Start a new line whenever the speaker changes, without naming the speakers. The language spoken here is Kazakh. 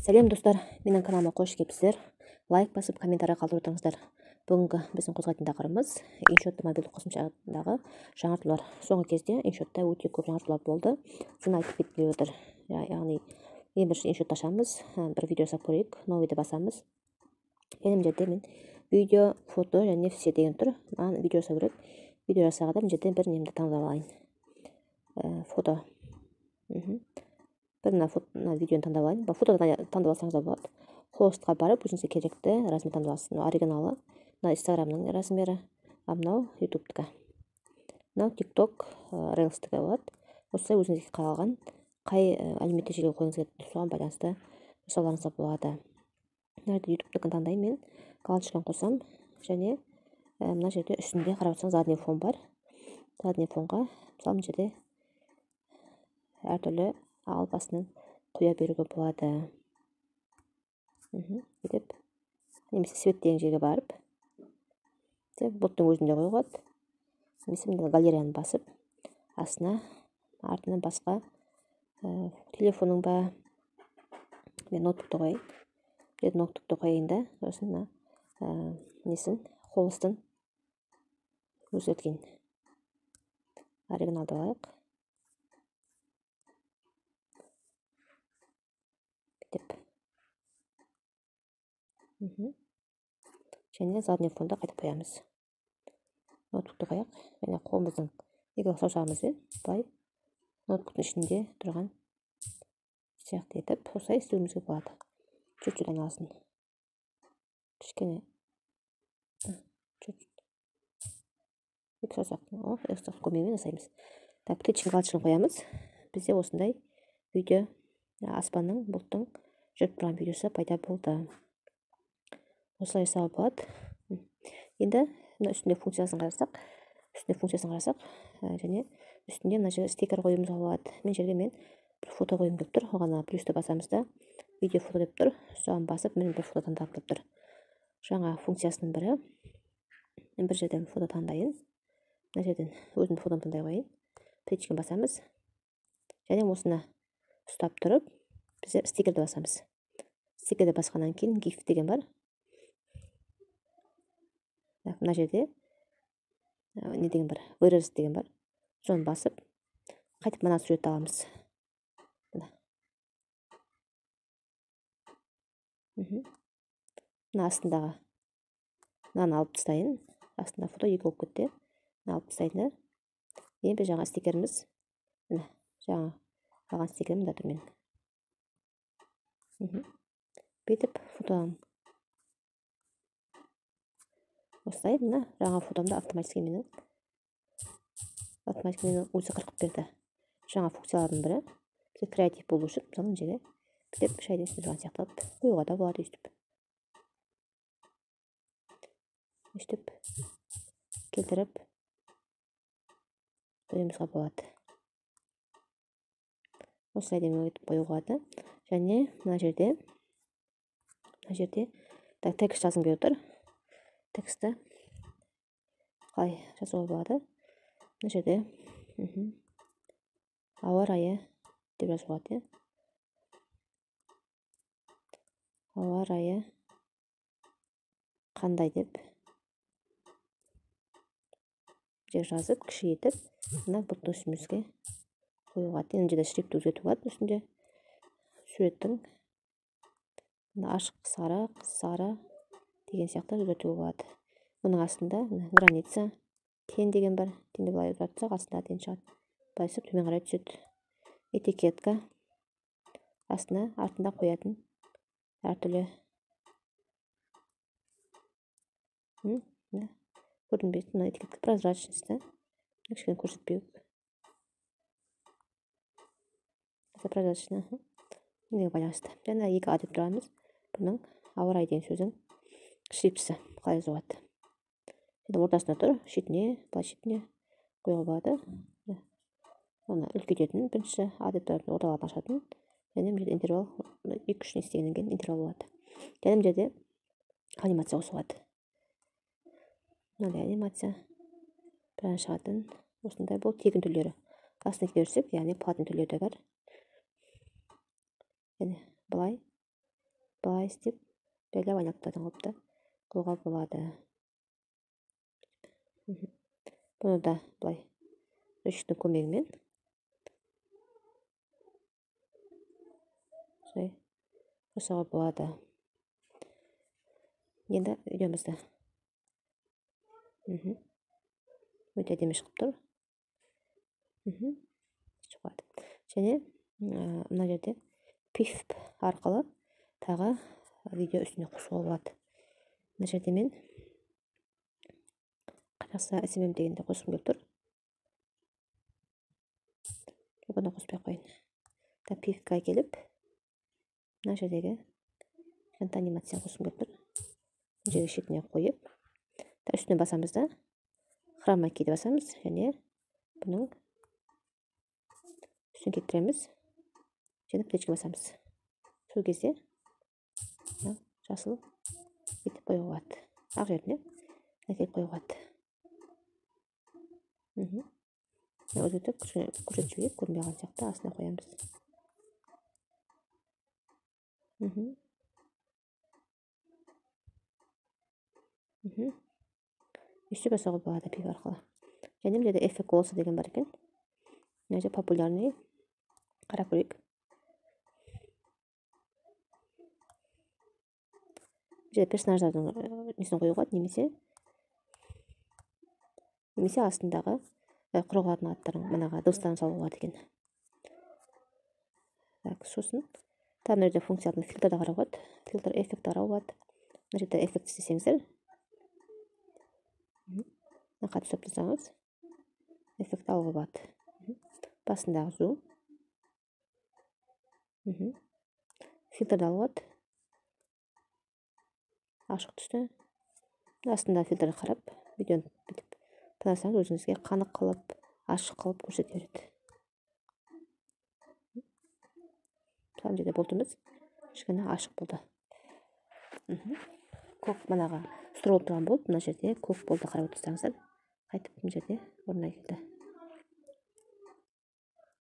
Сәлем достар, менің каналыма қош келіпсіздер. Лайк басып, комментарий қалдырып отырыңыздар. Бүгінгі біздің қозғайтын тақырыбымыз InShot мобильдік қосымшасындағы жаңартулар. Соңғы кезде InShotта өте көп жаңартулар болды. Соны айтып кеткелі отыр. Яғни ең бірінші InShot ашамыз, бір видео жасап көрейік, новыйды басамыз. Мына жерде мен видео, фото және все деген тұр. Маған видео жасау керек. Видео жасағанда мына жерден бір немді таңдап алайын. Фото. Бір мына видеоны таңдап алайын. Фотоны таңдап алсаңыз да болады. Хостқа барып, өзіңізге керекті размер таңдап аласыз. Оригиналы. Мына Инстаграмның размері, мынау ютубтікі. Мынау тикток, релстікі болады. Осылай өзіңізге қалған қай әлеуметтік желіге қойыңыз келеді, соған байланысты жасауларыңызға болады. Мына жерде ютубтікін таңдаймын мен. Галочканы қосам және мына жерде үстінде қарап отырсаңыз задний фон бар. Задний фонға мысалы мына жерде әртүрлі алып астынан құя беруге болады. Деп немесе свет деген жерге барып бұлттың өзінде қоюға болады. Немесе галереяны басып астына артынан басқа телефоның ба, мен ноутбукты қояйын. Ноутбукты қояйын да, сосын несін холстың өзгерткен оригиналды алайық. Деп. Және задний фонда қайтып қоямыз. Ноутбукты қояйық. Және қолымыздың екі саусағымызбен былай ноутбуктың ішінде тұрған сияқты етіп, осылай істеуімізге болады. Чуть-чуть айналасын. Кішкене. Екі саусақтың көмегімен жасаймыз. Так, птичкин галочканы қоямыз. Бізде осындай видео аспанның, бұлттың жүріп тұрған видеосы пайда болды. Осылай жасауға болады. Енді мына үстінде функциясын қарасақ, және үстінде мына жерде стикер қоюымызға болады. Мен жерге бір фото қойым деп тұр. Оған плюсті басамыз да, видео фото деп тұр. Соған басып, мен бір фото таңдап деп тұр. Жаңа функциясының бірі. Мен бір жерден фото таңдайын. Мына жерден өзім фотоны таңдай қойын. Птичкин басамыз. Және осыны ұстап тұрып, бізде стикерді басамыз. Стикерді басқаннан кейін GIF деген бар. Мына жерде не деген бар? Вырез деген бар. Соны басып, қайтып мына суретті аламыз. Мына астындағы мынаны алып тастайын. Астында фото екі болып кетті. Мына алып тастайын. Енді жаңа стикеріміз. Жаңа алған стикерім мында тұр мен. Бүйтіп фотодан осылай мына жаңа фотомды автоматически менің өзі қырқып берді. Жаңа функциялардың бірі. Біз креатив болу үшін мысалы жерге бүйтіп шайдың үстіне тұрған сияқты қоюға да болады өйстіп келтіріп қоюымызға болады. Осылай демек етіп қоюға болады. Және мына жерде текст жазым келіп отыр. Тексті қалай жазуға болады? Мына жерде ауа райы деп жазуға болады. Ауа райы қандай деп жазып, кіші етіп, мына бұлттың үстімізге қоюға болады. Енді жерде шрифтті өзгертуге болады. Үстінде суреттің ашық сары деген сияқты өзгертуге болады. Оның астында граница тен деген бар. Тенді былай өзгертсақ, астында тен шығады. Былай түсіп, төмен қарай түседі. Этикетка. Артында қоятын әртүрлі. Көрінбейді. Мына этикетка прозрачность. Кішкене көрсетпеу. Прозрачный. Неге байланысты. Және екі деп тұрамыз. Бұның ауа райы деген сөздің шрифтісі қалай жазылады. Ортасында тұр. Шетіне, былай шетіне қоюға болады. Оны үлкейтетін бірінші деп тұратын орталардан ашатын. Және бұл жерде интервал 2-3 не істегеннен кейін интервал болады. Және бұл жерде анимация қосылады. Мынандай анимация бірін шығатын. Осындай бұл тегін түрлері. Астына көрсек, яғни платный түрлері де бар. Және былай былай істеп белгілеп айнақтардан қылып та қылуға болады. Бұны да былай ручектің көмегімен жасауға болады. Енді видеомызды өте әдемі шығып тұр. Шығады. Және мына жерде пиф арқылы тағы видео үстіне қосуға болады. Мына жерде мен Қазақстан SMM дегенде қосқым келіп тұр. Бұны қоспай қойын. Пифқа келіп, мына жердегі анимация қосқым келіп тұр. Мына жерге шетіне қойып, үстіне басамыз да хрома кейді басамыз, және бұның үстін кеттіреміз, және плечке басамыз. Сол кезде жасыл етіп қоюға болады. Ақ жеріне әкеліп қоюға болады. Өзі көрсетушіге көрінбей қалған сияқты астына қоямыз. Үстіп жасауға болады пиф арқылы. Және бұл жерде эффект голосы деген бар екен. Мына жерде популярный қарап көрейік. Бұл жерде персонаждардың несін қоюға, немесе астындағы құрылған аттарын, мынаға дыбыстарын салуға болады екен. Сосын мына жерде функциялардың фильтрді қарауға болады. Фильтр эффект қарауға болады. Мына жерде эффект істесеңіздер, қатты ұстап тұрсаңыз, эффект алуға болады. Басындағы зум. Фильтрді алуға болады. Ашық түсті. Астында фильтрді қарап, видеоны бітіп танасаңыз, өзіңізге қанық қылып, ашық қылып көрсете береді. Мына жерде болтымыз кішкене ашық болды. Көк манаға строп тұрған болды. Мына жерде көк болды, қарап отырсаңыздар, қайтып мына жерде орнына келді.